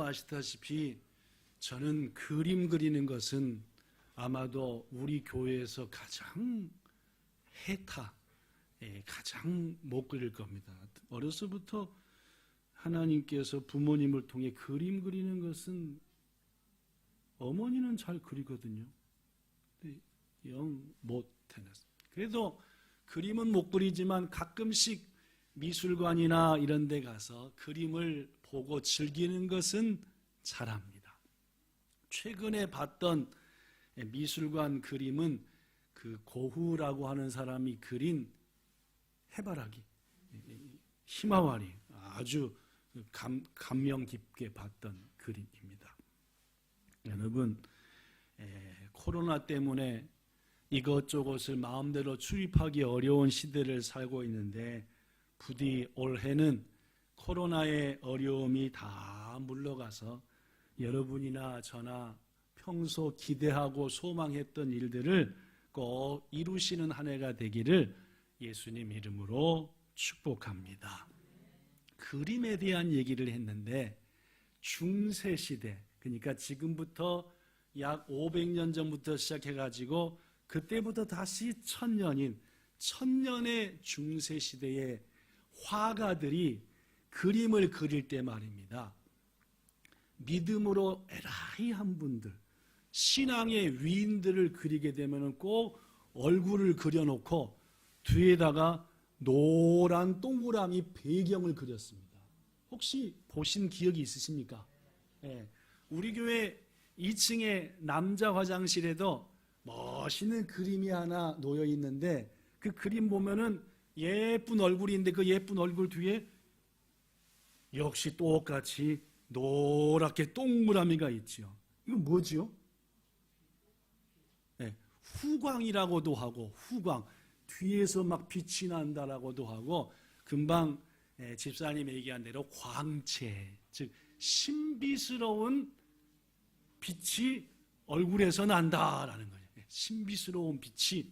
아시다시피 저는 그림 그리는 것은 아마도 우리 교회에서 가장 가장 못 그릴 겁니다. 어려서부터 하나님께서 부모님을 통해 그림 그리는 것은 어머니는 잘 그리거든요. 영 못해냈어요. 그래도 그림은 못 그리지만 가끔씩 미술관이나 이런 데 가서 그림을 보고 즐기는 것은 잘합니다. 최근에 봤던 미술관 그림은 그 고후라고 하는 사람이 그린 해바라기, 히마와리, 아주 감명 깊게 봤던 그림입니다. 여러분, 코로나 때문에 이것저것을 마음대로 출입하기 어려운 시대를 살고 있는데 부디 올해는 코로나의 어려움이 다 물러가서 여러분이나 저나 평소 기대하고 소망했던 일들을 꼭 이루시는 한 해가 되기를 예수님 이름으로 축복합니다. 그림에 대한 얘기를 했는데 중세시대, 그러니까 지금부터 약 500년 전부터 시작해가지고 그때부터 다시 천년의 중세시대의 화가들이 그림을 그릴 때 말입니다. 믿음으로 에라이한 분들, 신앙의 위인들을 그리게 되면 꼭 얼굴을 그려놓고 뒤에다가 노란 동그라미 배경을 그렸습니다. 혹시 보신 기억이 있으십니까? 우리 교회 2층에 남자 화장실에도 멋있는 그림이 하나 놓여 있는데 그 그림 보면은 예쁜 얼굴인데 그 예쁜 얼굴 뒤에 역시 똑같이 노랗게 동그라미가 있지요. 이거 뭐지요? 후광이라고도 하고, 후광, 뒤에서 막 빛이 난다라고도 하고, 금방 집사님이 얘기한 대로 광채, 즉 신비스러운 빛이 얼굴에서 난다라는 거예요. 신비스러운 빛이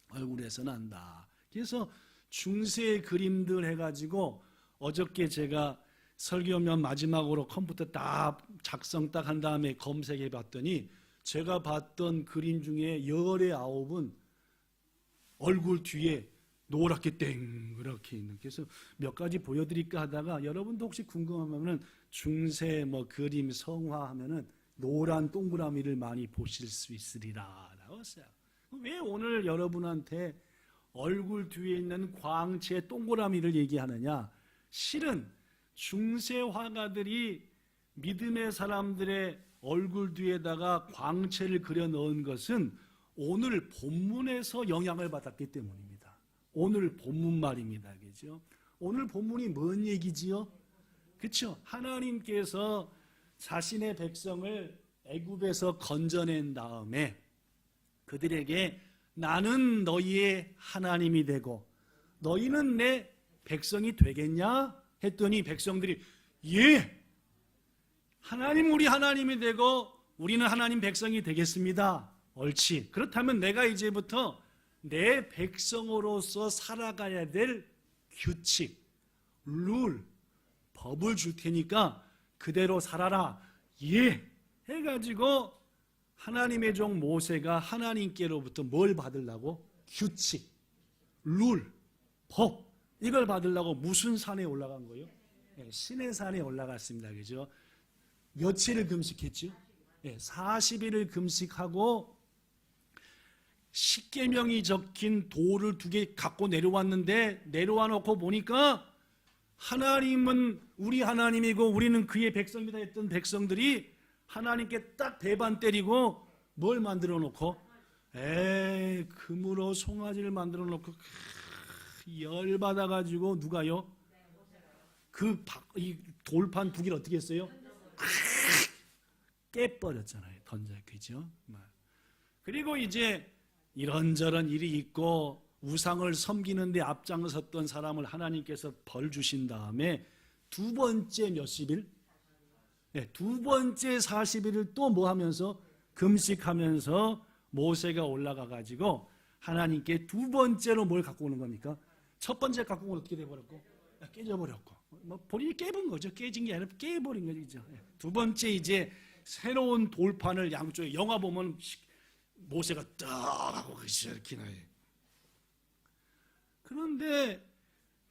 얼굴에서 난다. 그래서 중세 그림들 해가지고 어저께 제가 설교면 마지막으로 컴퓨터 딱 작성 딱 한 다음에 검색해 봤더니 제가 봤던 그림 중에 19은 얼굴 뒤에 노랗게 땡 이렇게 있는. 그래서 몇 가지 보여드릴까 하다가 여러분도 혹시 궁금하면은 중세 뭐 그림 성화 하면은 노란 동그라미를 많이 보실 수 있으리라라고 했어요. 왜 오늘 여러분한테 얼굴 뒤에 있는 광채 동그라미를 얘기하느냐? 실은 중세 화가들이 믿음의 사람들의 얼굴 뒤에다가 광채를 그려 넣은 것은 오늘 본문에서 영향을 받았기 때문입니다. 오늘 본문 말입니다. 그죠? 오늘 본문이 뭔 얘기지요? 그렇죠? 하나님께서 자신의 백성을 애굽에서 건져낸 다음에 그들에게 나는 너희의 하나님이 되고 너희는 내 백성이 되겠냐? 했더니 백성들이 예! 하나님 우리 하나님이 되고 우리는 하나님 백성이 되겠습니다. 옳지. 그렇다면 내가 이제부터 내 백성으로서 살아가야 될 규칙, 룰, 법을 줄 테니까 그대로 살아라. 예! 해가지고 하나님의 종 모세가 하나님께로부터 뭘 받으려고? 규칙, 룰, 법 이걸 받으려고 무슨 산에 올라간 거예요? 시내산에 올라갔습니다. 그죠? 며칠을 금식했죠? 40일을 금식하고 십계명이 적힌 돌을 2개 갖고 내려왔는데 내려와 놓고 보니까 하나님은 우리 하나님이고 우리는 그의 백성이다 했던 백성들이 하나님께 딱 배반 때리고 뭘 만들어 놓고 금으로 송아지를 만들어 놓고 열받아 가지고 누가요? 이 돌판 2개를 어떻게 했어요? 깨버렸잖아요. 던져. 그죠? 그리고 이제 이런저런 일이 있고 우상을 섬기는데 앞장섰던 사람을 하나님께서 벌 주신 다음에 두 번째 몇십일? 두 번째 40일을 또 뭐 하면서? 금식하면서 모세가 올라가 가지고 하나님께 두 번째로 뭘 갖고 오는 겁니까? 첫 번째 갖고 온 건 어떻게 돼버렸고? 깨져버렸고. 뭐 본인이 깨본 거죠. 깨진 게 아니라 깨버린 거죠. 두 번째 이제 새로운 돌판을 양쪽에 영화 보면 모세가 딱 하고 이렇게 나요. 그런데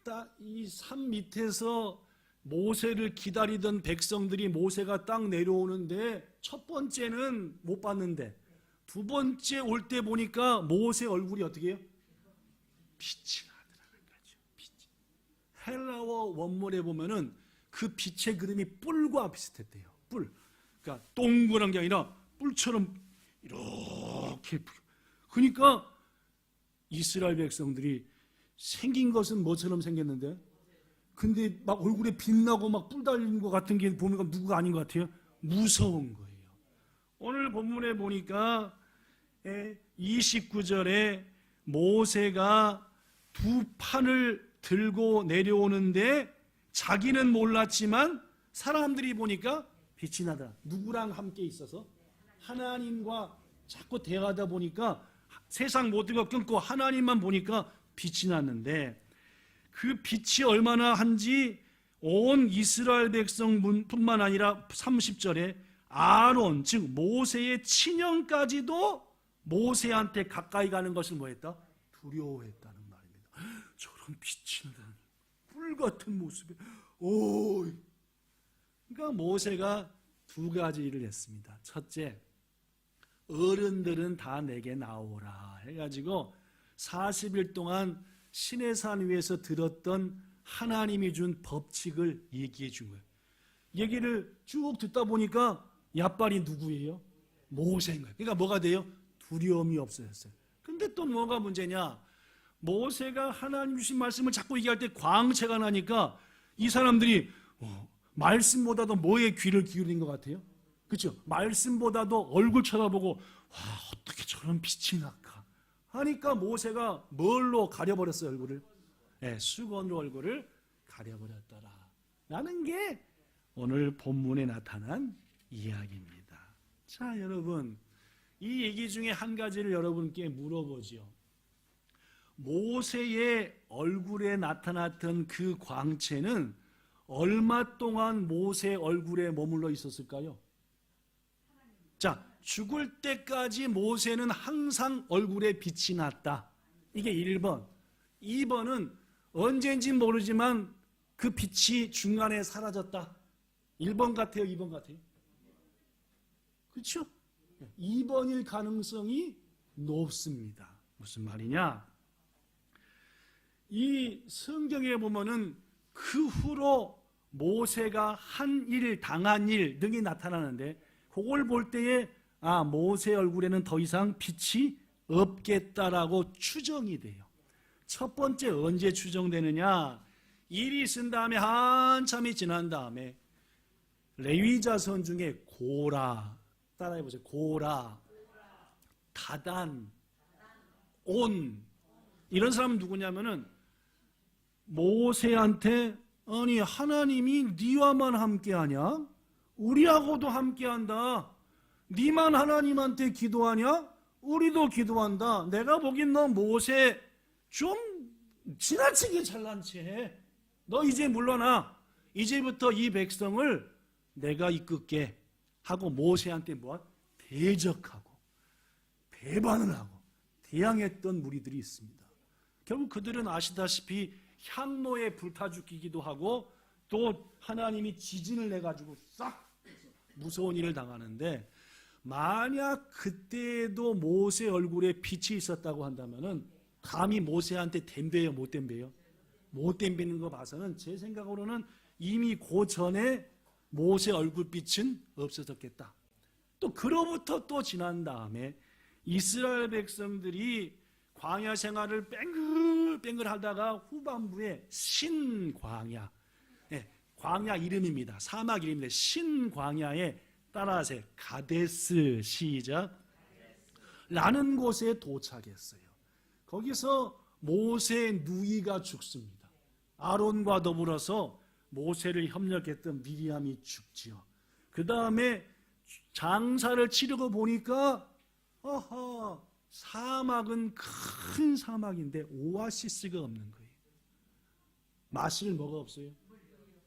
딱 이 산 밑에서 모세를 기다리던 백성들이 모세가 딱 내려오는데 첫 번째는 못 봤는데 두 번째 올 때 보니까 모세 얼굴이 어떻게 해요? 빛이 나더라는 거죠. 빛이. 헬라어 원문에 보면은 그 빛의 그림이 뿔과 비슷했대요. 뿔. 그러니까 동그란 게 아니라 뿔처럼 이렇게. 그러니까 이스라엘 백성들이 생긴 것은 뭐처럼 생겼는데, 근데 막 얼굴에 빛나고 막 뿔 달린 것 같은 게 보면 누구가 아닌 것 같아요? 무서운 거예요. 오늘 본문에 보니까 29절에 모세가 두 판을 들고 내려오는데 자기는 몰랐지만 사람들이 보니까 빛이 나더라. 누구랑 함께 있어서? 하나님과 자꾸 대화하다 보니까 세상 모든 거 끊고 하나님만 보니까 빛이 났는데, 그 빛이 얼마나 한지 온 이스라엘 백성뿐만 아니라 30절에 아론 즉 모세의 친형까지도 모세한테 가까이 가는 것을 뭐했다? 두려워했다는 말입니다. 저런 빛이 나는 뿔 같은 모습에 그러니까 모세가 두 가지 일을 했습니다. 첫째, 어른들은 다 내게 나오라 해가지고 40일 동안 시내산 위에서 들었던 하나님이 준 법칙을 얘기해 준 거예요. 얘기를 쭉 듣다 보니까 야빨이 누구예요? 모세인 거예요. 그러니까 뭐가 돼요? 두려움이 없어졌어요. 근데 또 뭐가 문제냐? 모세가 하나님 주신 말씀을 자꾸 얘기할 때 광채가 나니까 이 사람들이 말씀보다도 뭐에 귀를 기울인 것 같아요? 그렇죠? 말씀보다도 얼굴 쳐다보고 와, 어떻게 저런 빛이 날까 하니까 모세가 뭘로 가려버렸어요? 얼굴을? 수건으로 얼굴을 가려버렸더라 라는 게 오늘 본문에 나타난 이야기입니다. 자, 여러분, 이 얘기 중에 한 가지를 여러분께 물어보죠. 모세의 얼굴에 나타났던 그 광채는 얼마 동안 모세 얼굴에 머물러 있었을까요? 자, 죽을 때까지 모세는 항상 얼굴에 빛이 났다. 이게 1번. 2번은 언제인지 모르지만 그 빛이 중간에 사라졌다. 1번 같아요? 2번 같아요? 그렇죠? 2번일 가능성이 높습니다. 무슨 말이냐? 이 성경에 보면은 그 후로 모세가 한 일, 당한 일 등이 나타나는데 그걸 볼 때에 모세 얼굴에는 더 이상 빛이 없겠다라고 추정이 돼요. 첫 번째 언제 추정되느냐? 일이 있은 다음에 한참이 지난 다음에 레위 자손 중에 고라, 따라해보세요. 고라, 다단, 온, 이런 사람은 누구냐면은 모세한테 아니 하나님이 니와만 함께하냐? 우리하고도 함께한다. 니만 하나님한테 기도하냐? 우리도 기도한다. 내가 보긴 너 모세 좀 지나치게 잘난 체해. 너 이제 물러나. 이제부터 이 백성을 내가 이끌게 하고 모세한테 대적하고 배반을 하고 대항했던 무리들이 있습니다. 결국 그들은 아시다시피 향로에 불타 죽이기도 하고 또 하나님이 지진을 내가지고 싹 무서운 일을 당하는데, 만약 그때도 모세 얼굴에 빛이 있었다고 한다면은 감히 모세한테 댐벼요, 못 댐벼요? 못 댐비는 거 봐서는 제 생각으로는 이미 그 전에 모세 얼굴빛은 없어졌겠다. 또 그로부터 또 지난 다음에 이스라엘 백성들이 광야 생활을 뺑글뺑글 하다가 후반부에 신광야, 광야 이름입니다. 사막 이름인데 신광야에 따라서 가데스 시작 라는 곳에 도착했어요. 거기서 모세 누이가 죽습니다. 아론과 더불어서 모세를 협력했던 미리암이 죽지요. 그 다음에 장사를 치르고 보니까 사막은 큰 사막인데 오아시스가 없는 거예요. 마실 뭐가 없어요?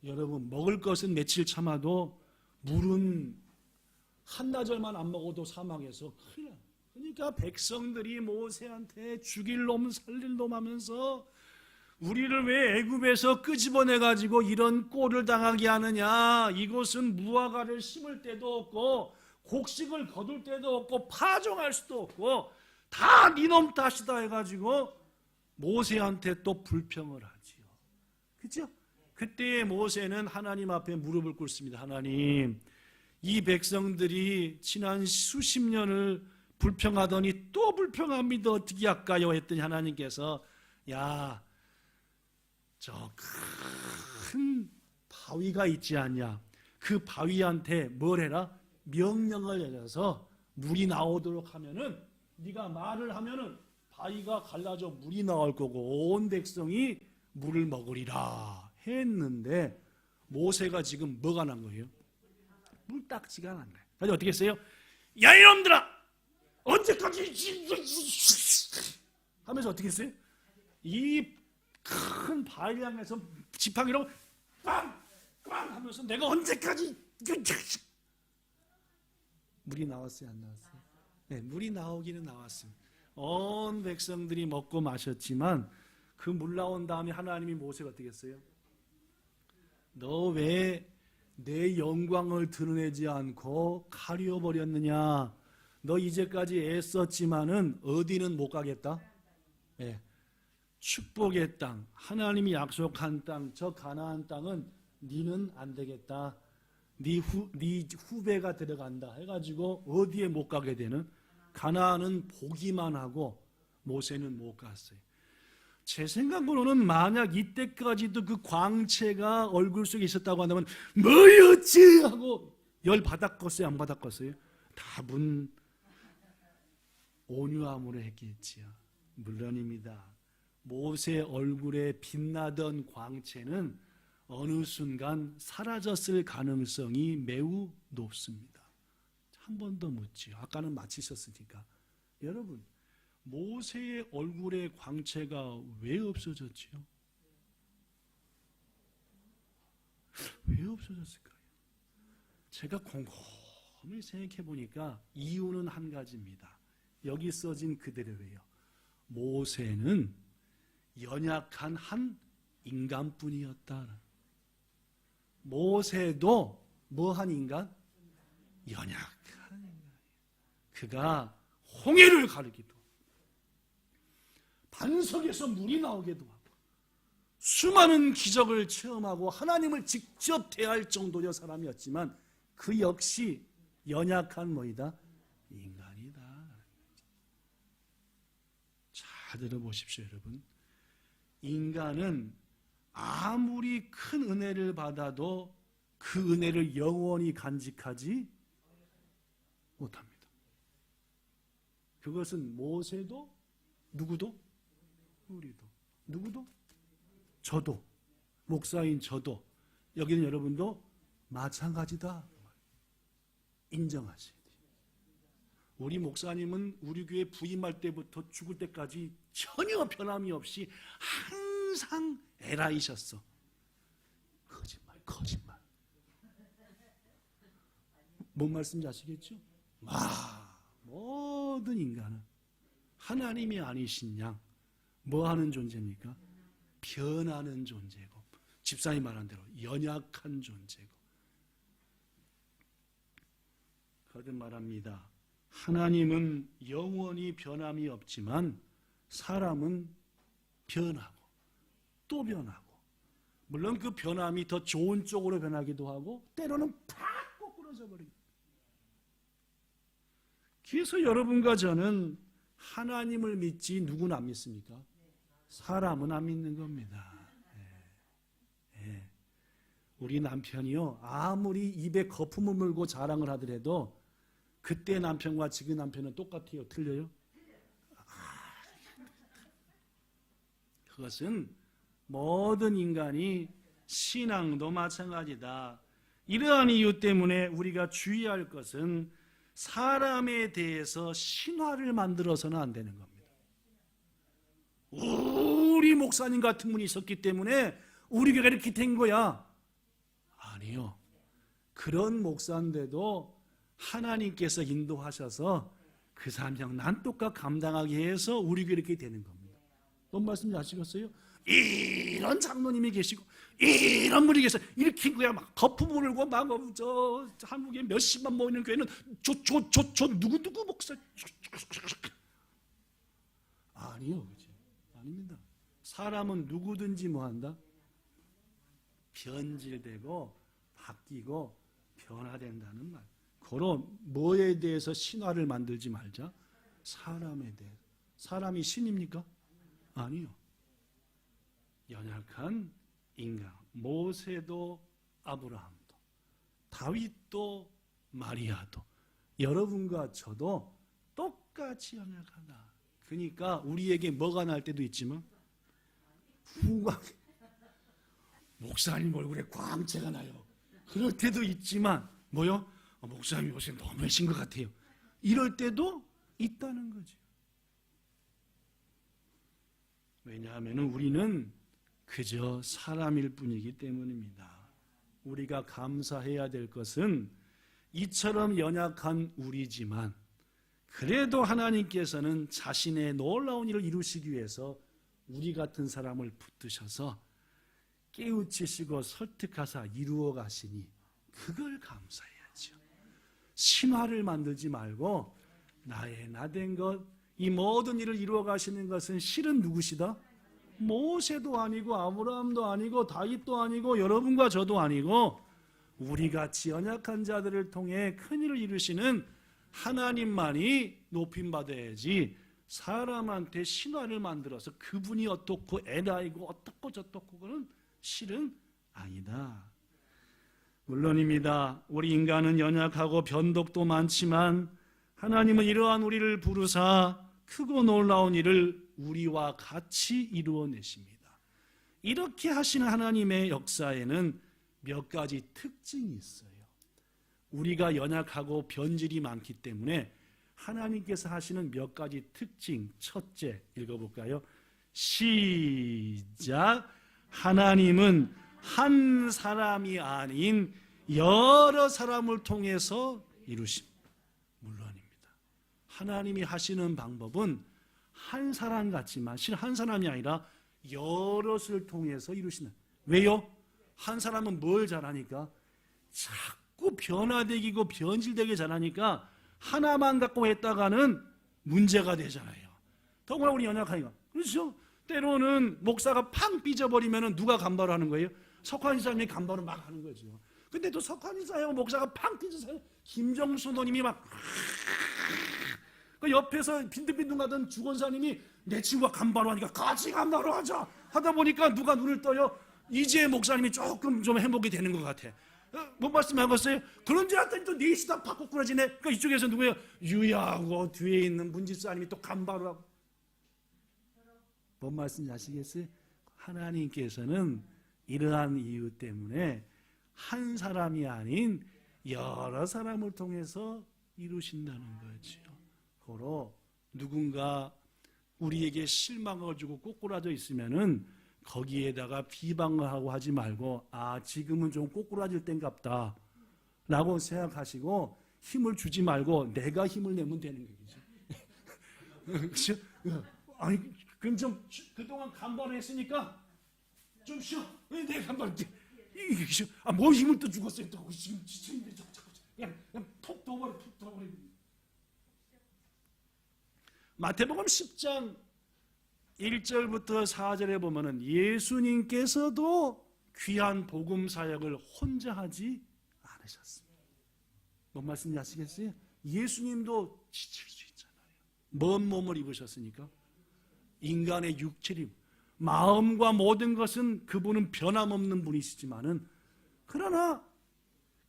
여러분, 먹을 것은 며칠 참아도 물은 한나절만 안 먹어도 사망해서 큰일 나요. 그러니까 백성들이 모세한테 죽일 놈 살릴 놈 하면서 우리를 왜 애굽에서 끄집어내 가지고 이런 꼴을 당하게 하느냐, 이곳은 무화과를 심을 때도 없고 곡식을 거둘 때도 없고 파종할 수도 없고 다 니놈 탓이다 해가지고 모세한테 또 불평을 하지요. 그죠? 그때 모세는 하나님 앞에 무릎을 꿇습니다. 하나님, 이 백성들이 지난 수십 년을 불평하더니 또 불평합니다. 어떻게 할까요? 했더니 하나님께서 야, 저 큰 바위가 있지 않냐, 그 바위한테 뭘 해라? 명령을 내려서 물이 나오도록 하면은, 네가 말을 하면은 바위가 갈라져 물이 나올 거고 온 백성이 물을 먹으리라 했는데 모세가 지금 뭐가 난 거예요? 물딱지가 난 거예요. 그래서 어떻게 했어요? 야 이놈들아, 언제까지 하면서 어떻게 했어요? 이 큰 바위 향해서 지팡이로 빵! 빵! 하면서 내가 언제까지, 물이 나왔어요? 안 나왔어요? 네, 물이 나오기는 나왔습니다. 온 백성들이 먹고 마셨지만 그 물 나온 다음에 하나님이 모세가 어떻게 했어요? 너 왜 내 영광을 드러내지 않고 가려버렸느냐? 너 이제까지 애썼지만은 어디는 못 가겠다? 네. 축복의 땅, 하나님이 약속한 땅, 저 가나안 땅은 니는 안 되겠다. 네 후배가 들어간다 해가지고 어디에 못 가게 되는? 가나안은 보기만 하고 모세는 못 갔어요. 제 생각으로는 만약 이때까지도 그 광채가 얼굴 속에 있었다고 한다면 뭐였지? 하고 열 받았겠어요? 안 받았겠어요? 답은 온유함으로 했겠지요. 물론입니다. 모세 얼굴에 빛나던 광채는 어느 순간 사라졌을 가능성이 매우 높습니다. 한 번 더 묻지요. 아까는 마치셨으니까. 여러분, 모세의 얼굴의 광채가 왜 없어졌지요? 왜 없어졌을까요? 제가 곰곰이 생각해 보니까 이유는 한 가지입니다. 여기 써진 그대로예요. 모세는 연약한 한 인간뿐이었다. 모세도 뭐한 인간? 연약한 인간. 그가 홍해를 가르기도, 반석에서 물이 나오기도 하고, 수많은 기적을 체험하고 하나님을 직접 대할 정도의 사람이었지만 그 역시 연약한 뭐이다? 인간이다. 잘 들어보십시오, 여러분. 인간은 아무리 큰 은혜를 받아도 그 은혜를 영원히 간직하지 못합니다. 그것은 모세도, 누구도, 우리도, 누구도, 저도, 목사인 저도, 여기는 여러분도 마찬가지다. 인정하셔야 돼요. 우리 목사님은 우리 교회 부임할 때부터 죽을 때까지 전혀 변함이 없이 항상 에라이셨어. 거짓말. 뭔 말씀인지 아시겠죠? 모든 인간은 하나님이 아니신 양 뭐 하는 존재입니까? 변하는 존재고, 집사님 말한 대로 연약한 존재고. 거듭 말합니다. 하나님은 영원히 변함이 없지만 사람은 변하고 또 변하고, 물론 그 변함이 더 좋은 쪽으로 변하기도 하고 때로는 팍 꼬꾸러져 버립니다. 그래서 여러분과 저는 하나님을 믿지 누구는 안 믿습니까? 사람은 안 믿는 겁니다. 우리 남편이요, 아무리 입에 거품을 물고 자랑을 하더라도 그때 남편과 지금 남편은 똑같아요? 틀려요? 그것은 모든 인간이, 신앙도 마찬가지다. 이러한 이유 때문에 우리가 주의할 것은 사람에 대해서 신화를 만들어서는 안 되는 겁니다. 우리 목사님 같은 분이 있었기 때문에 우리 교회가 이렇게 된 거야. 아니요. 그런 목사인데도 하나님께서 인도하셔서 그 사람 난독과 감당하게 해서 우리 교회 이렇게 되는 겁니다. 뭔 말씀인지 아시겠어요? 이런 장로님이 계시고 이런 분이 계셔. 이렇게 그냥 막 거품 불고 막 저 한국에 몇십만 모이는 교회는 저 누구 목사 아니요, 그죠? 아닙니다. 사람은 누구든지 뭐한다? 변질되고 바뀌고 변화된다는 말. 그런 뭐에 대해서 신화를 만들지 말자. 사람에 대해. 사람이 신입니까? 아니요. 연약한 인간. 모세도 아브라함도 다윗도 마리아도 여러분과 저도 똑같이 연약하다. 그러니까 우리에게 뭐가 날 때도 있지만 후광 목사님 얼굴에 광채가 나요. 그럴 때도 있지만 뭐요? 목사님 요새 너무하신 것 같아요. 이럴 때도 있다는 거죠. 왜냐하면 우리는 그저 사람일 뿐이기 때문입니다. 우리가 감사해야 될 것은 이처럼 연약한 우리지만 그래도 하나님께서는 자신의 놀라운 일을 이루시기 위해서 우리 같은 사람을 붙드셔서 깨우치시고 설득하사 이루어 가시니 그걸 감사해야죠. 신화를 만들지 말고 나의 나된 것, 이 모든 일을 이루어 가시는 것은 실은 누구시다? 모세도 아니고 아브라함도 아니고 다윗도 아니고 여러분과 저도 아니고 우리같이 연약한 자들을 통해 큰 일을 이루시는 하나님만이 높임받아야지 사람한테 신화를 만들어서 그분이 어떻고 에라이고 어떻고 저떻고 그는 실은 아니다. 물론입니다. 우리 인간은 연약하고 변덕도 많지만 하나님은 이러한 우리를 부르사 크고 놀라운 일을 우리와 같이 이루어내십니다. 이렇게 하시는 하나님의 역사에는 몇 가지 특징이 있어요. 우리가 연약하고 변질이 많기 때문에 하나님께서 하시는 몇 가지 특징. 첫째, 읽어볼까요? 시작. 하나님은 한 사람이 아닌 여러 사람을 통해서 이루십니다. 물론입니다. 하나님이 하시는 방법은 한 사람 같지만 실 한 사람이 아니라 여럿을 통해서 이루시는. 왜요? 한 사람은 뭘 잘하니까? 자꾸 변화되고 변질되게 잘하니까 하나만 갖고 했다가는 문제가 되잖아요. 더구나 우리 연약하니까. 그렇죠? 때로는 목사가 팡 삐져버리면 누가 감발을 하는 거예요? 석환이사님이 감발을 막 하는 거죠. 근데 또 석환이사요 목사가 팡 삐져서 김정수 노님이 막 그 옆에서 빈둥빈둥 가던 주권사님이 내 친구가 감발을 하니까 같이 감발을 하자 하다 보니까 누가 눈을 떠요? 이재 목사님이 조금 좀 행복이 되는 것 같아. 뭔 말씀하겠어요? 그런 줄 알았더니 또 넷이 다 바꾸꾸러지네. 그러니까 이쪽에서 누구예요? 유야하고 뒤에 있는 문지사님이 또 감발을 하고. 뭔 말씀인지 아시겠어요? 하나님께서는 이러한 이유 때문에 한 사람이 아닌 여러 사람을 통해서 이루신다는 거죠. 고로 누군가 우리에게 실망을 주고 꼬꾸라져 있으면은 거기에다가 비방을 하고 하지 말고 지금은 좀 꼬꾸라질 땐갑다 라고 생각하시고 힘을 주지 말고 내가 힘을 내면 되는 거죠. 아니 그럼 좀 그동안 간발을 했으니까 좀 쉬어. 내가 간발할게. 뭐 힘을 또 죽었어요. 또 지금 지쳐있는데 그냥 푹 떠버려. 마태복음 10장 1절부터 4절에 보면은 예수님께서도 귀한 복음 사역을 혼자 하지 않으셨습니다. 뭔 말씀인지 아시겠어요? 예수님도 지칠 수 있잖아요. 먼 몸을 입으셨으니까 인간의 육체를 마음과 모든 것은 그분은 변함없는 분이시지만은 그러나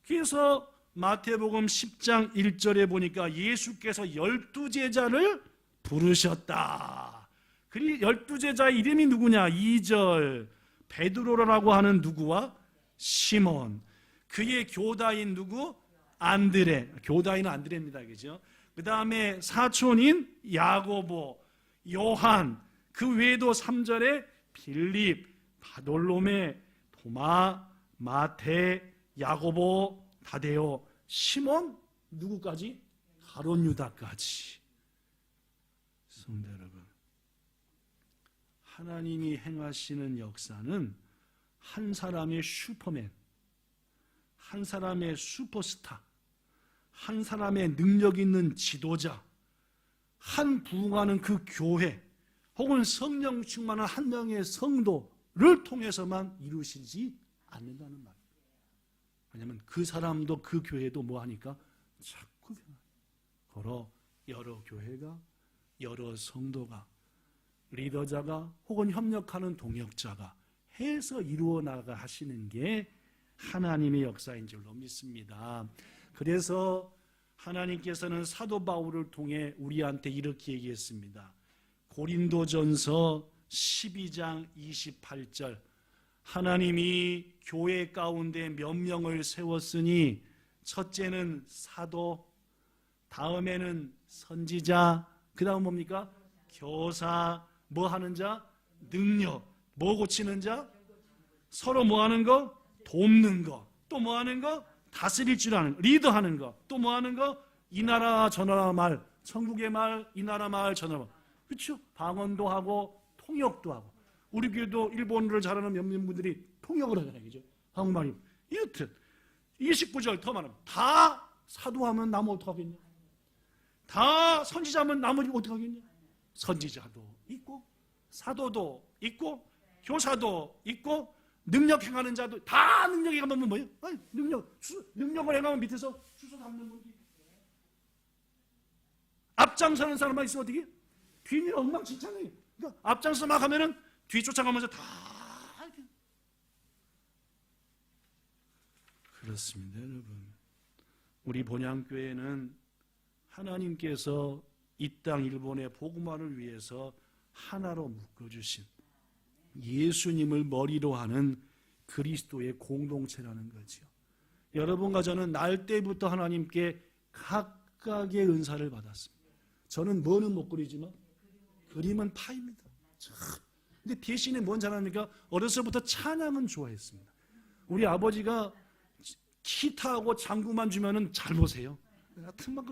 그래서 마태복음 10장 1절에 보니까 예수께서 12제자를 부르셨다. 그리고 12제자의 이름이 누구냐? 2절 베드로라고 하는 누구와 시몬, 그의 교다인 누구? 안드레. 교다인은 안드레입니다. 그죠? 그 다음에 사촌인 야고보, 요한, 그 외에도 3절에 빌립, 바돌로메, 도마, 마태, 야고보, 다데오, 시몬, 누구까지? 가룟 유다까지. 성도 여러분, 하나님이 행하시는 역사는 한 사람의 슈퍼맨, 한 사람의 슈퍼스타, 한 사람의 능력 있는 지도자, 한 부흥하는 그 교회, 혹은 성령 충만한 한 명의 성도를 통해서만 이루시지 않는다는 말입니다. 왜냐하면 그 사람도 그 교회도 뭐하니까 자꾸 걸어 여러 교회가, 여러 성도가, 리더자가 혹은 협력하는 동역자가 해서 이루어 나가 하시는 게 하나님의 역사인 줄로 믿습니다. 그래서 하나님께서는 사도 바울을 통해 우리한테 이렇게 얘기했습니다. 고린도전서 12장 28절, 하나님이 교회 가운데 몇 명을 세웠으니 첫째는 사도, 다음에는 선지자, 그 다음 뭡니까? 교사, 뭐 하는 자? 능력, 뭐 고치는 자? 서로 뭐 하는 거? 돕는 거. 또 뭐 하는 거? 다스릴 줄 아는 거, 리더하는 거. 또 뭐 하는 거? 이 나라 저 나라 말, 천국의 말, 이 나라 말, 저 나라 말. 그렇죠? 방언도 하고 통역도 하고. 우리 교회도 일본어를 잘하는 몇몇 분들이 통역을 하잖아요. 그죠? 한국말이. 이렇듯 29절 더 말하면 다 사도하면 나무 어떡하겠냐? 다 선지자면 나머지 어떡하겠냐? 선지자도 있고 사도도 있고 교사도 있고 능력 행하는 자도 다 능력 행하면 뭐예요? 아니, 능력을 행하면 밑에서 주워 담는 거지. 앞장서는 사람만 있으면 어떻게? 뒤는 엉망진창이에요. 그러니까 앞장서 막 하면은 뒤 쫓아가면서 다 이렇게. 그렇습니다, 여러분. 우리 본향교회는 하나님께서 이 땅 일본의 복음화를 위해서 하나로 묶어주신 예수님을 머리로 하는 그리스도의 공동체라는 거죠. 여러분과 저는 날 때부터 하나님께 각각의 은사를 받았습니다. 저는 뭐는 못 그리지만 그림은 파입니다. 근데 대신에 뭔 잘합니까? 어려서부터 찬양은 좋아했습니다. 우리 아버지가 기타하고 장구만 주면은 잘 보세요. 하여튼 막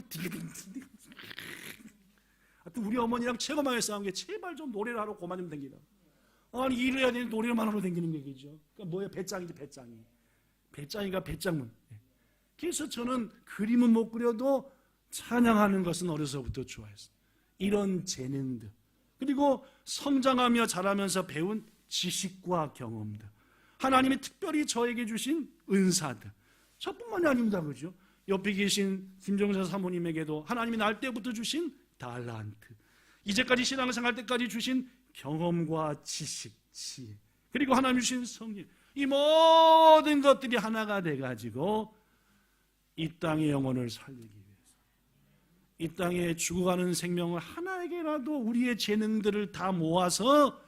하여튼 우리 어머니랑 최고 많이 싸운 게 제발 좀 노래를 하러 고만 좀 댕기라. 아니 일을 해야 되는데 노래만 하러 댕기는 얘기죠. 그러니까 뭐예요? 배짱이지 배짱이. 배짱이가 배짱문. 그래서 저는 그림은 못 그려도 찬양하는 것은 어려서부터 좋아했어요. 이런 재능들. 그리고 성장하며 자라면서 배운 지식과 경험들. 하나님이 특별히 저에게 주신 은사들. 저뿐만이 아닙니다. 그죠? 옆에 계신 김정사 사모님에게도 하나님이 날 때부터 주신 달란트, 이제까지 신앙생활 때까지 주신 경험과 지식, 지혜, 그리고 하나님 주신 성령, 이 모든 것들이 하나가 돼가지고 이 땅의 영혼을 살리기 위해서, 이 땅에 죽어가는 생명을 하나에게라도 우리의 재능들을 다 모아서,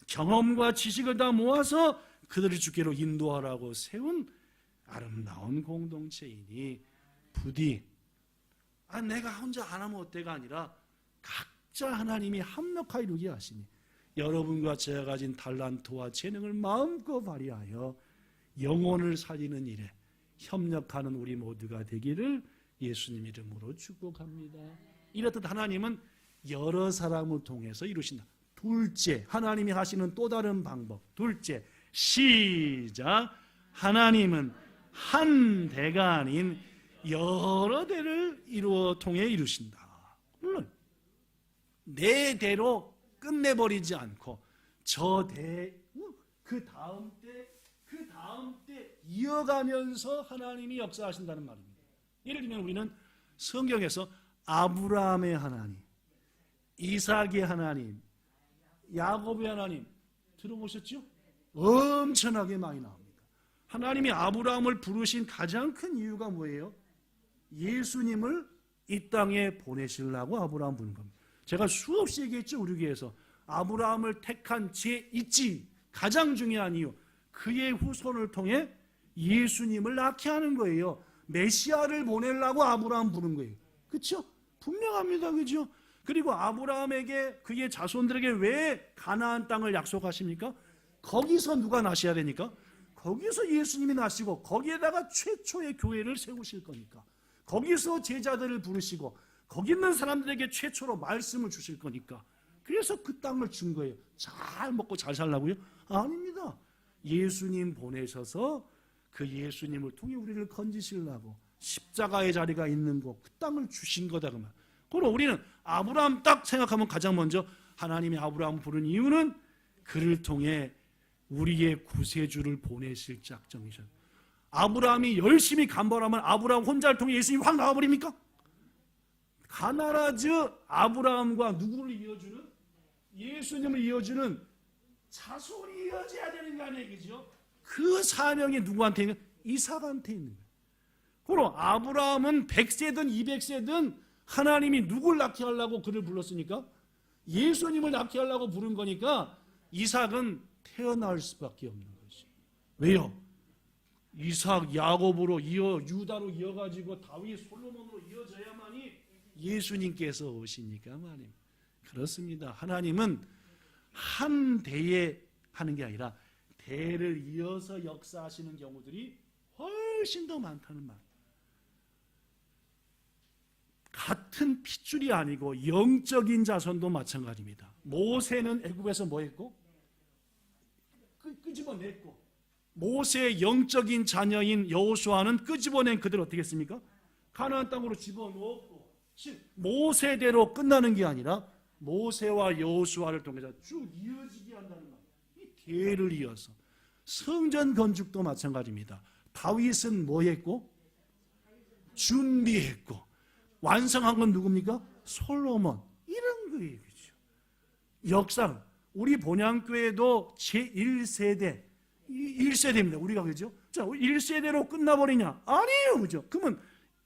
경험과 지식을 다 모아서 그들을 주께로 인도하라고 세운 아름다운 공동체이니, 부디 내가 혼자 안 하면 어때가 아니라 각자 하나님이 합력하여 이루게 하시니 여러분과 제가 가진 달란트와 재능을 마음껏 발휘하여 영혼을 살리는 일에 협력하는 우리 모두가 되기를 예수님 이름으로 축복합니다. 이렇듯 하나님은 여러 사람을 통해서 이루신다. 둘째, 하나님이 하시는 또 다른 방법. 둘째, 시작. 하나님은 한 대가 아닌 여러 대를 통해 이루신다. 물론 내 대로 끝내버리지 않고 저 대, 그 다음 때 이어가면서 하나님이 역사하신다는 말입니다. 예를 들면 우리는 성경에서 아브라함의 하나님, 이삭의 하나님, 야곱의 하나님 들어보셨죠? 엄청나게 많이 나옵니다. 하나님이 아브라함을 부르신 가장 큰 이유가 뭐예요? 예수님을 이 땅에 보내시려고 아브라함 부른 겁니다. 제가 수없이 얘기했죠. 우리 교회에서 아브라함을 택한 제 있지 가장 중요한 이유, 그의 후손을 통해 예수님을 낳게 하는 거예요. 메시아를 보내려고 아브라함 부른 거예요. 그렇죠? 분명합니다. 그렇죠? 그리고 아브라함에게 그의 자손들에게 왜 가나안 땅을 약속하십니까? 거기서 누가 나셔야 되니까? 거기서 예수님이 나시고 거기에다가 최초의 교회를 세우실 거니까, 거기서 제자들을 부르시고 거기 있는 사람들에게 최초로 말씀을 주실 거니까, 그래서 그 땅을 준 거예요. 잘 먹고 잘 살라고요? 아닙니다. 예수님 보내셔서 그 예수님을 통해 우리를 건지시려고 십자가의 자리가 있는 곳, 그 땅을 주신 거다 그 말. 그럼 우리는 아브라함 딱 생각하면 가장 먼저 하나님이 아브라함을 부른 이유는 그를 통해 우리의 구세주를 보내실 작정이셔. 아브라함이 열심히 간벌하면 아브라함 혼자를 통해 예수님이 확 나와버립니까? 가나라즈 아브라함과 누구를 이어주는? 예수님을 이어주는 자손이 이어져야 되는 거 아니에요, 그죠? 그 사명이 누구한테 있는? 이삭한테 있는 거예요. 그럼 아브라함은 100세든 200세든 하나님이 누굴 낳게 하려고 그를 불렀으니까? 예수님을 낳게 하려고 부른 거니까 이삭은 태어날 수밖에 없는 것이죠. 왜요? 이삭, 야곱으로 유다로 이어가지고 다윗, 솔로몬으로 이어져야만이 예수님께서 오시니까 말입니다. 그렇습니다. 하나님은 한 대에 하는 게 아니라 대를 이어서 역사하시는 경우들이 훨씬 더 많다는 말. 같은 핏줄이 아니고 영적인 자손도 마찬가지입니다. 모세는 애굽에서 뭐 했고? 끄집어냈고, 모세의 영적인 자녀인 여호수아는 끄집어낸 그들 어떻게 했습니까? 가나안 땅으로 집어넣었고, 모세대로 끝나는 게 아니라 모세와 여호수아를 통해서 쭉 이어지게 한다는 말. 이 대를 이어서. 성전 건축도 마찬가지입니다. 다윗은 뭐 했고? 준비했고, 완성한 건 누굽니까? 솔로몬. 이런 거예요. 그렇죠? 역사, 우리 본향교회도 제1세대, 1세대입니다. 우리가 그죠? 자, 1세대로 끝나버리냐? 아니에요. 그죠? 그러면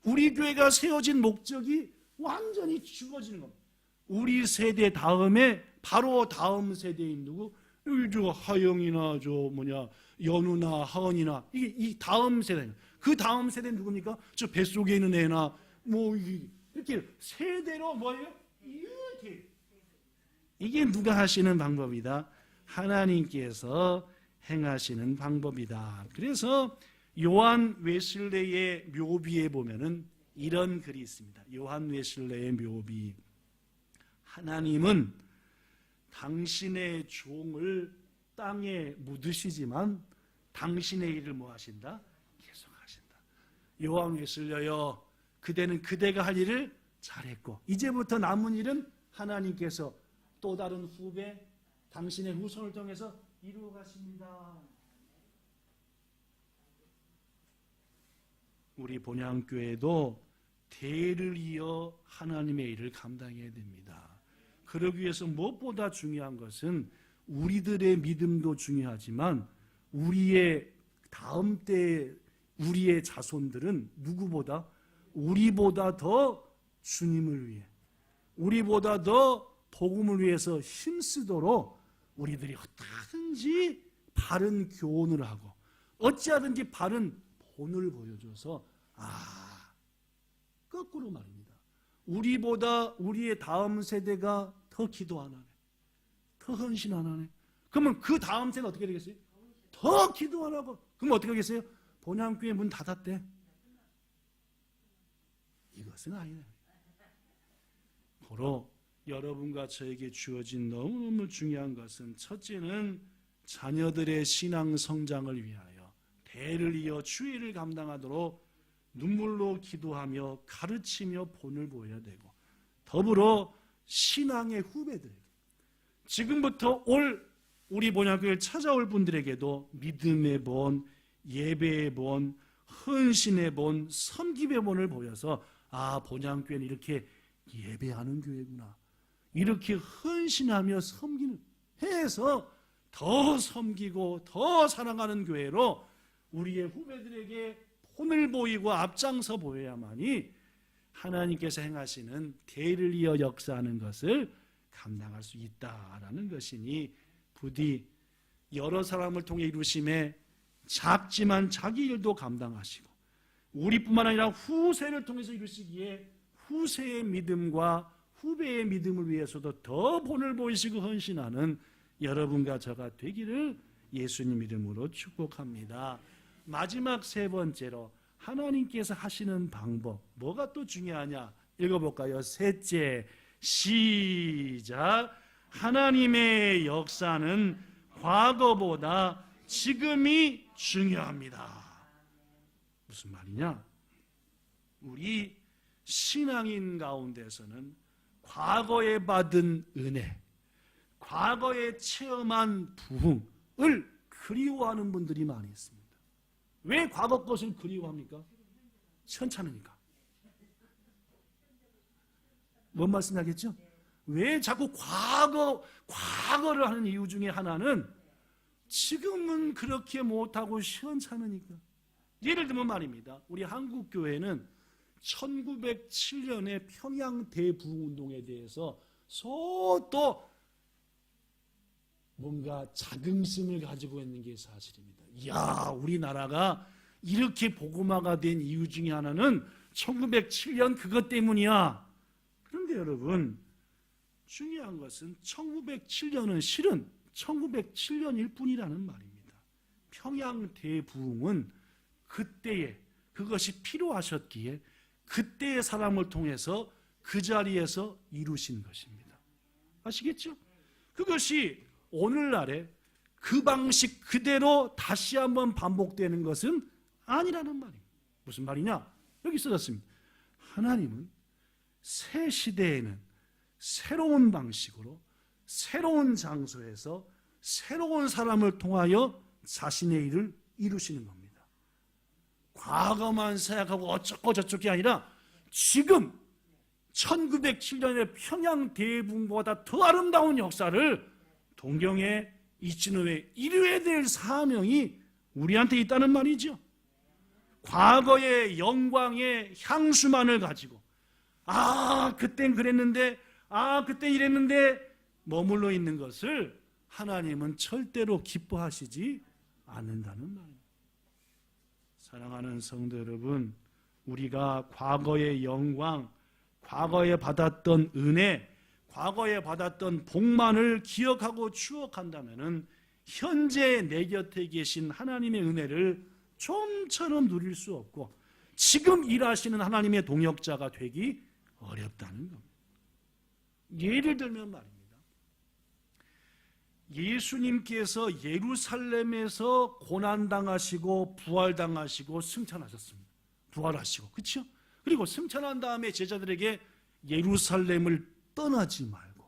우리 교회가 세워진 목적이 완전히 죽어지는 겁니다. 우리 세대 다음에 바로 다음 세대인 누구? 저 하영이나 연우나 하은이나 이게 이 다음 세대입니다. 그 다음 세대는 누굽니까? 저 뱃속에 있는 애나 이렇게 세대로 뭐예요? 이렇게. 이게 누가 하시는 방법이다? 하나님께서 행하시는 방법이다. 그래서 요한 웨슬레의 묘비에 보면은 이런 글이 있습니다. 요한 웨슬레의 묘비. 하나님은 당신의 종을 땅에 묻으시지만 당신의 일을 뭐 하신다? 계속 하신다. 요한 웨슬레여, 그대는 그대가 할 일을 잘했고 이제부터 남은 일은 하나님께서 또 다른 후배, 당신의 후손을 통해서 이루어 가십니다. 우리 본향교회도 대를 이어 하나님의 일을 감당해야 됩니다. 그러기 위해서 무엇보다 중요한 것은 우리들의 믿음도 중요하지만 우리의 다음 때 우리의 자손들은 누구보다 우리보다 더 주님을 위해, 우리보다 더 복음을 위해서 힘쓰도록 우리들이 어떻게든지 바른 교훈을 하고 어찌하든지 바른 본을 보여줘서 거꾸로 말입니다. 우리보다 우리의 다음 세대가 더 기도 안 하네, 더 헌신 안 하네. 그러면 그 다음 세대는 어떻게 되겠어요? 더 기도 안 하고. 그럼 어떻게 하겠어요? 본향교회 문 닫았대. 이것은 아니네. 고로 여러분과 저에게 주어진 너무너무 중요한 것은, 첫째는 자녀들의 신앙 성장을 위하여 대를 이어 주의를 감당하도록 눈물로 기도하며 가르치며 본을 보여야 되고, 더불어 신앙의 후배들에게, 지금부터 우리 본향교회를 찾아올 분들에게도 믿음의 본, 예배의 본, 헌신의 본, 섬김의 본을 보여서 본향교회는 이렇게 예배하는 교회구나, 이렇게 헌신하며 섬기는 해서 더 섬기고 더 사랑하는 교회로 우리의 후배들에게 본을 보이고 앞장서 보여야만이 하나님께서 행하시는 대를 이어 역사하는 것을 감당할 수 있다라는 것이니, 부디 여러 사람을 통해 이루심에 작지만 자기 일도 감당하시고 우리뿐만 아니라 후세를 통해서 이루시기에 후세의 믿음과 후배의 믿음을 위해서도 더 본을 보이시고 헌신하는 여러분과 저가 되기를 예수님 이름으로 축복합니다. 마지막 세 번째로 하나님께서 하시는 방법, 뭐가 또 중요하냐? 읽어볼까요? 셋째, 시작. 하나님의 역사는 과거보다 지금이 중요합니다. 무슨 말이냐? 우리 신앙인 가운데서는 과거에 받은 은혜, 과거에 체험한 부흥을 그리워하는 분들이 많이 있습니다. 왜 과거 것을 그리워합니까? 시원찮으니까. 뭔 말씀하겠죠? 왜 자꾸 과거를 하는 이유 중에 하나는 지금은 그렇게 못하고 시원찮으니까. 예를 들면 말입니다. 우리 한국교회는 1907년에 평양 대부흥운동에 대해서 또 뭔가 자긍심을 가지고 있는 게 사실입니다. 이야, 우리나라가 이렇게 복음화가 된 이유 중에 하나는 1907년 그것 때문이야. 그런데 여러분, 중요한 것은 1907년은 실은 1907년일 뿐이라는 말입니다. 평양 대부흥은 그때에 그것이 필요하셨기에 그때의 사람을 통해서 그 자리에서 이루신 것입니다. 아시겠죠? 그것이 오늘날에 그 방식 그대로 다시 한번 반복되는 것은 아니라는 말입니다. 무슨 말이냐? 여기 써졌습니다. 하나님은 새 시대에는 새로운 방식으로 새로운 장소에서 새로운 사람을 통하여 자신의 일을 이루시는 겁니다. 과거만 생각하고 어쩌고 저쩌고 아니라 지금 1907년의 평양 대부흥보다 더 아름다운 역사를 동경의 이진호에 이루어야 될 사명이 우리한테 있다는 말이죠. 과거의 영광의 향수만을 가지고 그땐 그랬는데 그때 이랬는데 머물러 있는 것을 하나님은 절대로 기뻐하시지 않는다는 말입니다. 사랑하는 성도 여러분, 우리가 과거의 영광, 과거에 받았던 은혜, 과거에 받았던 복만을 기억하고 추억한다면 현재 내 곁에 계신 하나님의 은혜를 좀처럼 누릴 수 없고 지금 일하시는 하나님의 동역자가 되기 어렵다는 겁니다. 예를 들면 말입니다. 예수님께서 예루살렘에서 고난당하시고 부활당하시고 승천하셨습니다. 부활하시고, 그렇죠? 그리고 승천한 다음에 제자들에게 예루살렘을 떠나지 말고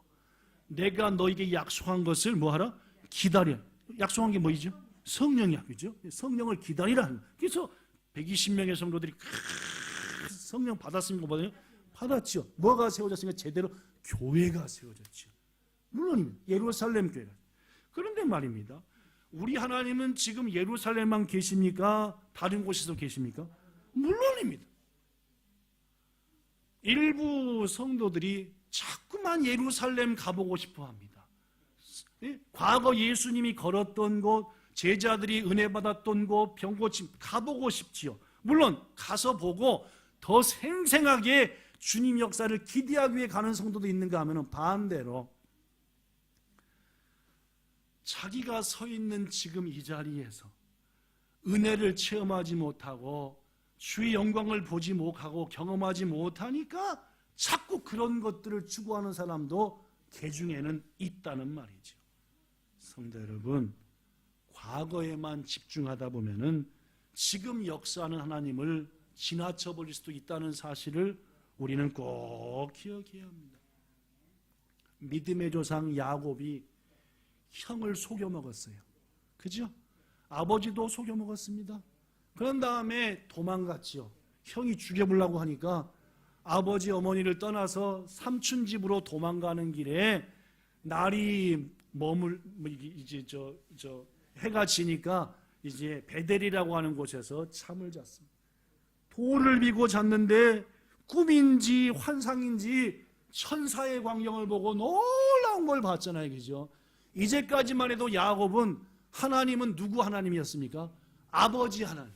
내가 너에게 약속한 것을 뭐하라? 기다려. 약속한 게 뭐이죠? 성령이야, 그죠? 성령을 기다리라. 그래서 120명의 성도들이 성령 받았습니까? 받았죠. 뭐가 세워졌으니까 제대로 교회가 세워졌죠. 물론 예루살렘 교회가. 그런데 말입니다. 우리 하나님은 지금 예루살렘만 계십니까? 다른 곳에서 계십니까? 물론입니다. 일부 성도들이 자꾸만 예루살렘 가보고 싶어 합니다. 과거 예수님이 걸었던 곳, 제자들이 은혜 받았던 곳, 병고침 가보고 싶지요. 물론 가서 보고 더 생생하게 주님 역사를 기대하기 위해 가는 성도도 있는가 하면 반대로 자기가 서 있는 지금 이 자리에서 은혜를 체험하지 못하고 주의 영광을 보지 못하고 경험하지 못하니까 자꾸 그런 것들을 추구하는 사람도 개 중에는 있다는 말이죠. 성도 여러분, 과거에만 집중하다 보면은 지금 역사하는 하나님을 지나쳐 버릴 수도 있다는 사실을 우리는 꼭 기억해야 합니다. 믿음의 조상 야곱이 형을 속여 먹었어요. 그죠? 아버지도 속여 먹었습니다. 그런 다음에 도망갔지요. 형이 죽여보려고 하니까 아버지 어머니를 떠나서 삼촌 집으로 도망가는 길에 날이 이제 해가 지니까 이제 베델이라고 하는 곳에서 잠을 잤습니다. 돌을 비고 잤는데 꿈인지 환상인지 천사의 광경을 보고 놀라운 걸 봤잖아요. 그죠? 이제까지만 해도 야곱은 하나님은 누구 하나님이었습니까? 아버지 하나님.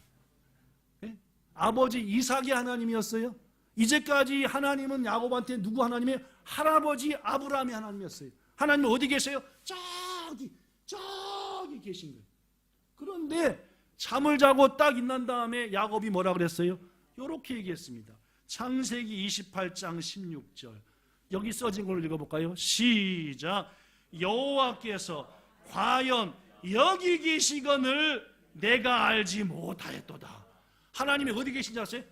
네? 아버지 이삭의 하나님이었어요. 이제까지 하나님은 야곱한테 누구 하나님이에요? 할아버지 아브라함의 하나님이었어요. 하나님은 어디 계세요? 저기 계신 거예요. 그런데 잠을 자고 딱 일어난 다음에 야곱이 뭐라 그랬어요? 이렇게 얘기했습니다. 창세기 28장 16절. 여기 써진 걸 읽어볼까요? 시작. 여호와께서 과연 여기 계시거늘 내가 알지 못하였도다. 하나님이 어디 계신지 아세요?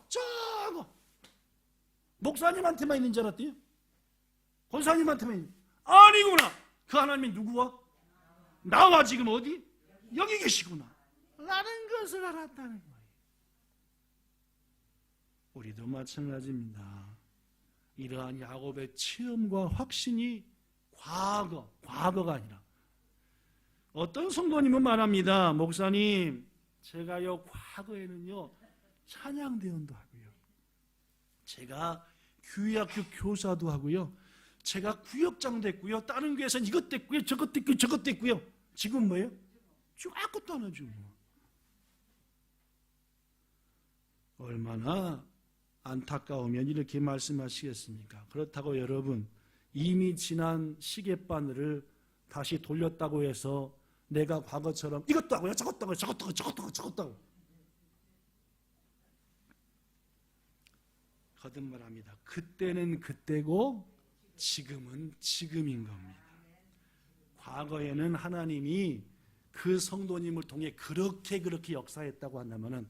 저거 목사님한테만 있는 줄 알았대요? 권사님한테만 있는. 아니구나. 그 하나님이 누구와? 나와 지금 어디? 여기 계시구나 라는 것을 알았다는 거예요. 우리도 마찬가지입니다. 이러한 야곱의 체험과 확신이 과거가 아니라, 어떤 성도님은 말합니다. 목사님, 제가요 과거에는요 찬양대원도 하고요, 제가 교회학교 교사도 하고요, 제가 구역장도 했고요, 다른 교회에서는 이것 됐고요, 저것 됐고요, 저것 됐고요. 지금 뭐예요? 지금 아무것도 안 하죠. 얼마나 안타까우면 이렇게 말씀하시겠습니까? 그렇다고 여러분, 이미 지난 시계바늘을 다시 돌렸다고 해서 내가 과거처럼 이것도 하고요, 저것도 하고요, 저것도 하고 거듭말합니다. 그때는 그때고 지금은 지금인 겁니다. 과거에는 하나님이 그 성도님을 통해 그렇게 역사했다고 한다면은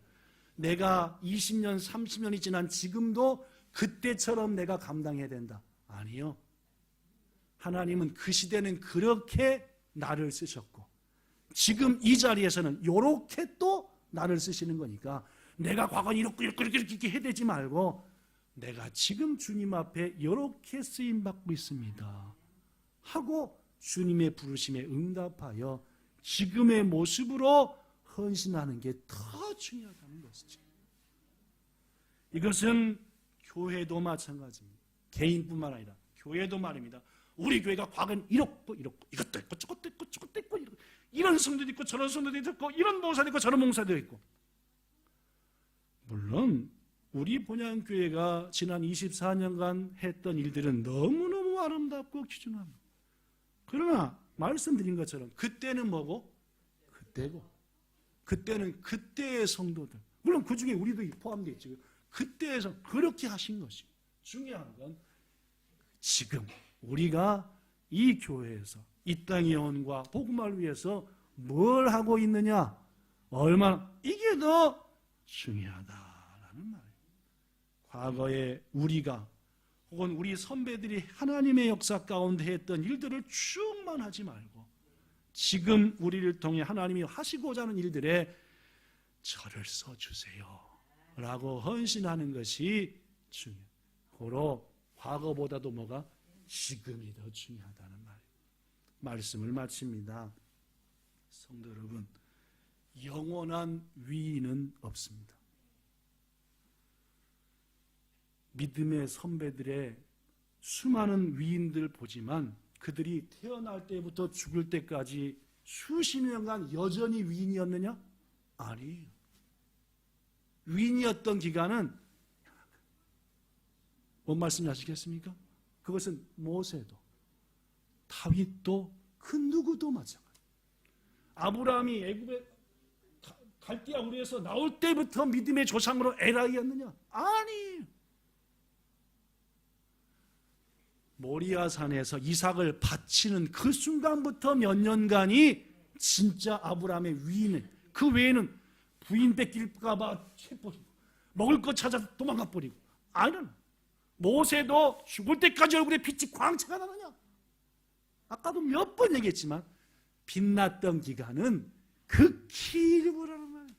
내가 20년, 30년이 지난 지금도 그때처럼 내가 감당해야 된다. 아니요. 하나님은 그 시대는 그렇게 나를 쓰셨고 지금 이 자리에서는 이렇게 또 나를 쓰시는 거니까 내가 과거에 이렇게 해야 되지 말고 내가 지금 주님 앞에 이렇게 쓰임받고 있습니다 하고 주님의 부르심에 응답하여 지금의 모습으로 헌신하는 게 더 중요하다는 것이죠. 이것은 교회도 마찬가지입니다. 개인뿐만 아니라 교회도 말입니다. 우리 교회가 과거엔 이것도 있고 저것도 있고 이런 성도도 있고 저런 성도도 있고 이런 봉사도 있고 저런 봉사도 있고, 물론 우리 본향교회가 지난 24년간 했던 일들은 너무너무 아름답고 귀중합니다. 그러나 말씀드린 것처럼 그때는 뭐고? 그때고 그때는 그때의 성도들, 물론 그 중에 우리도 포함되어 있죠. 그때에서 그렇게 하신 것이 중요한 건 지금 우리가 이 교회에서 이 땅의 영혼과 복음을 위해서 뭘 하고 있느냐, 얼마나 이게 더 중요하다라는 말이에요. 과거에 우리가 혹은 우리 선배들이 하나님의 역사 가운데 했던 일들을 쭉만 하지 말고 지금 우리를 통해 하나님이 하시고자 하는 일들에 저를 써주세요 라고 헌신하는 것이 중요해요. 고로 과거보다도 뭐가? 지금이 더 중요하다는 말이에요. 말씀을 마칩니다. 성도 여러분, 영원한 위인은 없습니다. 믿음의 선배들의 수많은 위인들 보지만 그들이 태어날 때부터 죽을 때까지 수십 년간 여전히 위인이었느냐? 아니에요. 위인이었던 기간은 뭔 말씀이 아시겠습니까? 그것은 모세도 다윗도 그 누구도 마찬가지예요. 아브라함이 애굽에 갈대아 우르에서 나올 때부터 믿음의 조상으로 에라이였느냐? 아니에요. 모리아산에서 이삭을 바치는 그 순간부터 몇 년간이 진짜 아브라함의 위인을, 그 외에는 부인 뺏길까 봐 채버리고 먹을 것 찾아서 도망가 버리고. 아니는 모세도 죽을 때까지 얼굴에 빛이 광채가 나느냐? 아까도 몇 번 얘기했지만 빛났던 기간은 극히 일부라는 말이에요.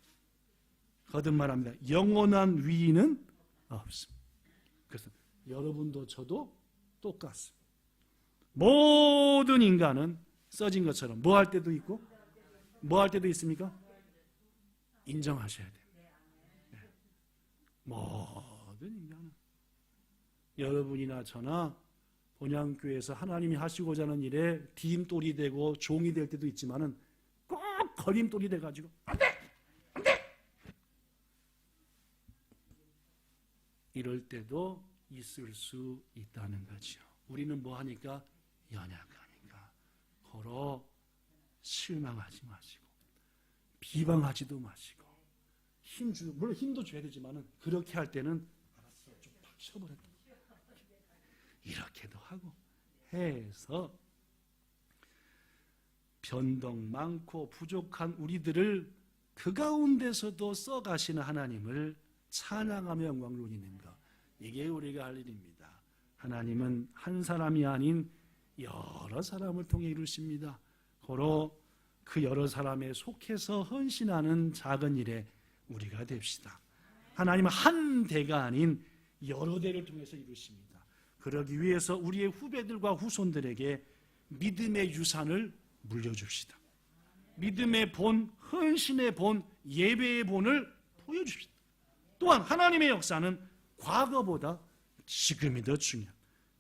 거듭말합니다. 영원한 위인은 없습니다. 그래서 여러분도 저도 똑같습니다. 모든 인간은 써진 것처럼 뭐 할 때도 있고 뭐 할 때도 있습니까? 인정하셔야 돼요. 네. 모든 인간은, 여러분이나 저나 본향교회에서 하나님이 하시고자 하는 일에 디딤돌이 되고 종이 될 때도 있지만은 꼭 걸림돌이 돼가지고 안 돼! 이럴 때도 있을 수 있다는 거죠. 우리는 뭐 하니까? 연약하니까. 고로 실망하지 마시고 비방하지도 마시고 물론 힘도 줘야 되지만은 그렇게 할 때는 알았어 좀 팍 쳐버렸다 이렇게도 하고 해서 변동 많고 부족한 우리들을 그 가운데서도 써가시는 하나님을 찬양하며 영광을 올리는 것, 이게 우리가 할 일입니다. 하나님은 한 사람이 아닌 여러 사람을 통해 이루십니다. 고로 그 여러 사람에 속해서 헌신하는 작은 일에 우리가 됩시다. 하나님은 한 대가 아닌 여러 대를 통해서 이루십니다. 그러기 위해서 우리의 후배들과 후손들에게 믿음의 유산을 물려줍시다. 믿음의 본, 헌신의 본, 예배의 본을 보여줍시다. 또한 하나님의 역사는 과거보다 지금이 더 중요한,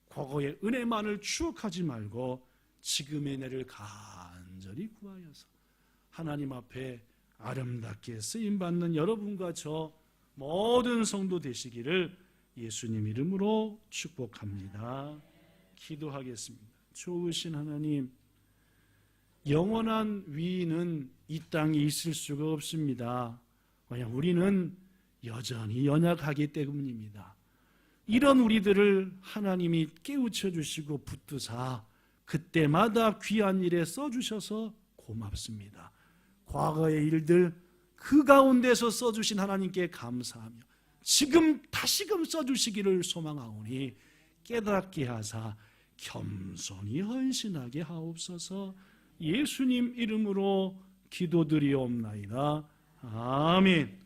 과거의 은혜만을 추억하지 말고 지금의 은혜를 간절히 구하여서 하나님 앞에 아름답게 쓰임받는 여러분과 저 모든 성도 되시기를 예수님 이름으로 축복합니다. 기도하겠습니다. 좋으신 하나님, 영원한 위인은 이 땅에 있을 수가 없습니다. 왜냐하면 우리는 여전히 연약하기 때문입니다. 이런 우리들을 하나님이 깨우쳐 주시고 붙드사 그때마다 귀한 일에 써주셔서 고맙습니다. 과거의 일들 그 가운데서 써주신 하나님께 감사하며 지금 다시금 써주시기를 소망하오니 깨닫게 하사 겸손히 헌신하게 하옵소서. 예수님 이름으로 기도드리옵나이다. 아멘.